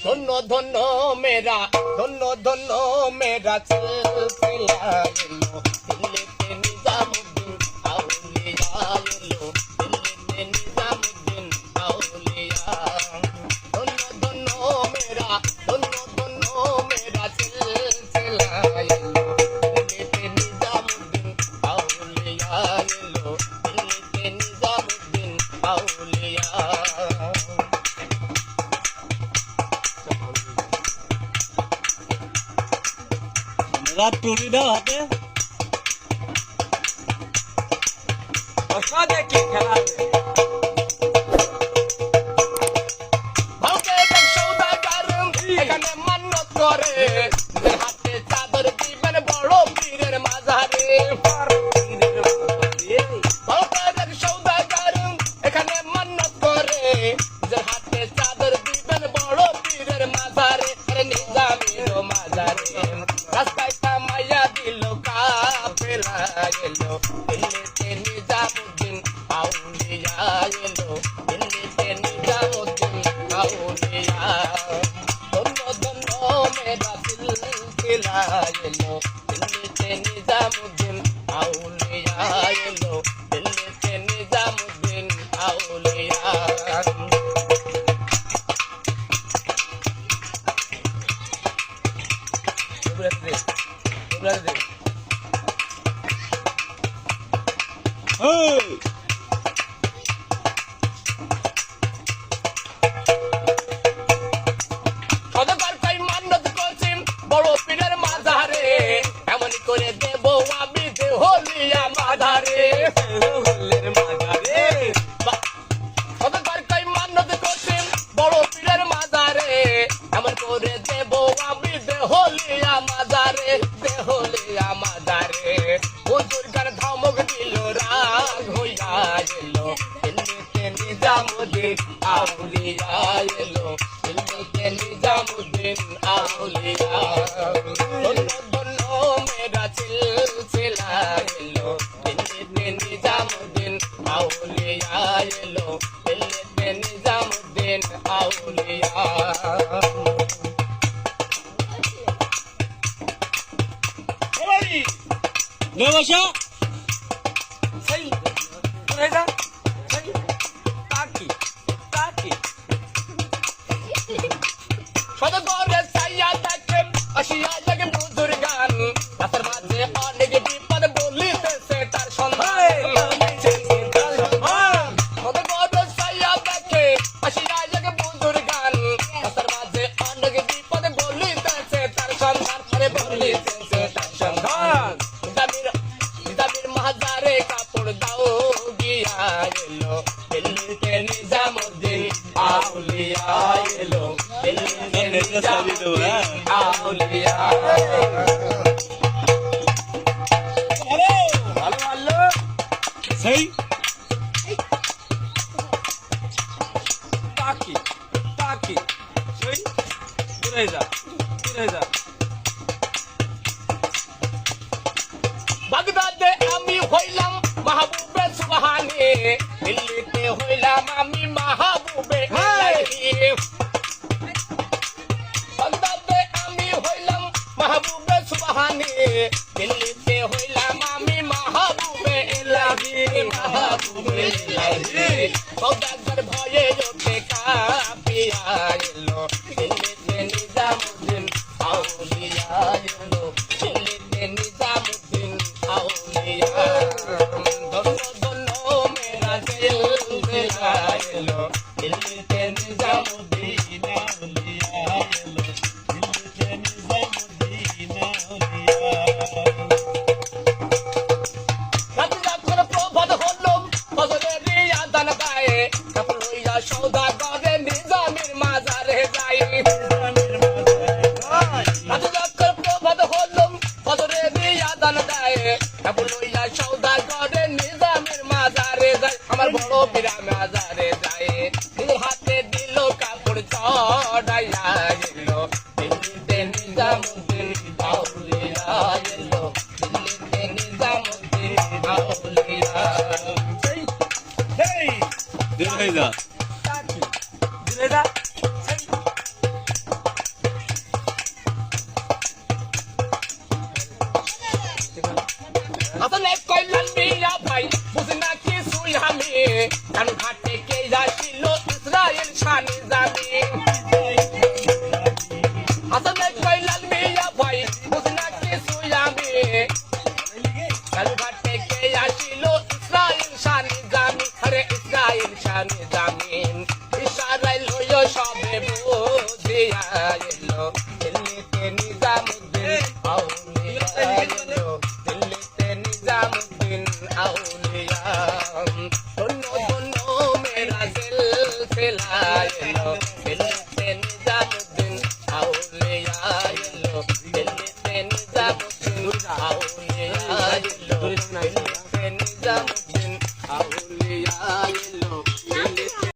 ধন্য ধন্য মেরা ধন্য ধন্য মেরা সিলসিলা এলো দিল্লিতে নিজামুদ্দিন আউলিয়া এলো দিল্লিতে নিজামুদ্দিন আউলিয়া ধন্য ধন্য মেরা সিলসিলা এলো দিল্লিতে নিজামুদ্দিন আউলিয়া এলো দিল্লিতে নিজামুদ্দিন আউলিয়া রাত টুরি দাও হাতে দেখি খেলা এখানে মান্নত করে হাতে চাদর দিবেন বড় পীরের মাঝারে সৌদাগার এখানে মান্নত করে যে হাতে চাদর দিবেন বড় পীরের মাঝারে নিজামের মাঝারে রাস্তায় কামাইয়া দিল কাফেলা এলো দিল্লিতে নিজামুদ্দিন আউলিয়া এলো দিল্লিতে নিজামুদ্দিন আউলিয়া ধন্য ধন্য মেরা সিলসিলা এলো দিল্লিতে নিজামুদ্দিন আউলিয়া এলো দিল্লিতে নিজামুদ্দিন আউলিয়া সদকার পাই মান্নত করছিম বড় পীরের মাঝারে এমন করে দেব আমি দেহলিয়া মাঝারে সদকার পাই মান্নত করছিম বড় পীরের মাঝারে এমন করে দেব আমি দেহলিয়া মাঝারে বুজুর্গার ধমক দিল রাগ হইয়া এলো দিল্লিতে নিজামুদ্দিন আউলিয়া এলো দিল্লিতে নিজামুদ্দিন আউলিয়া ধন্য ধন্য মেরা সিলসিলা এলো দিল্লিতে নিজামুদ্দিন আউলিয়া এলো দিল্লিতে নিজামুদ্দিন আউলিয়া বসা সেই রেজা সেই তাকি সদগরে সাইয়া থাকে আসিয়া লাগে বুজুর্গান রাতের মাঝে অনেক বিপদ বলিতেছে তার সন্ধান সদগরে সাইয়া থাকে আসিয়া লাগে বুজুর্গান রাতের মাঝে অনেক বিপদ বলিতেছে তার সন্ধান বলিতেছে তার সন্ধান নিজামের মাঝারে কাপড় দাও গিয়া এলো দিল্লিতে নিজামুদ্দিন আউলিয়া এলো দিল্লিতে নিজামুদ্দিন আউলিয়া ভালো ভালো সেই তাকি সেই দূরে যা বাগদাদে আমি হইলাম মাহবুবে সুবহানি দিল্লিতে হইলাম আমি মাহবুবে ইলাহি বাগদাদে আমি হইলাম মাহবুবে সুবহানি দিল্লিতে হইলাম আমি মাহবুবে ইলাহি সৌদাগর ভয়ে লোকে কাঁপিয়া এলো দিল্লিতে নিজামুদ্দিন আউলিয়া এলো দিল্লিতে নিজামুদ্দিন আউলিয়া ধন্য ধন্য মেরা সিলসিলা এলো দিল্লিতে নিজামুদ্দিন আউলিয়া এলো দিল্লিতে নিজামুদ্দিন আউলিয়া রাতে যখন প্রভাত হলো ফজরের আযান গায়ে তখন হইয়া সৌদাগরে নিজামের মাঝারে যায় রাতে যখন প্রভাত হলো ফজরের আযান গায়ে তখন হইয়া সৌদাগরে নিজামের মাঝারে যায় আমার বড় পীরের মাঝারে যায় নিজের হাতে দিল কাপড় চড়াইয়া এলো দিল্লিতে নিজামুদ্দিন আউলিয়া এলো দিল্লিতে নিজামুদ্দিন আউলিয়া দূর হয়ে যা দিলে যা কান ঘাটে কে আসিল ইসরায়েল শাহ নিজামি হাসান কইলাল মিয়া ভাই বুঝনা কিছু আমি কান ঘাটে কে আসিল ইসরায়েল শাহ নিজামি আরে ইসরায়েল শাহ নিজামি ইশারায় লইও সবে বুঝিয়া এলো দিল্লিতে নিজামুদ্দিন আউলিয়া এলো দিল্লিতে নিজামুদ্দিন আউলিয়া ধন্য ধন্য মেরা সিলসিলা এলো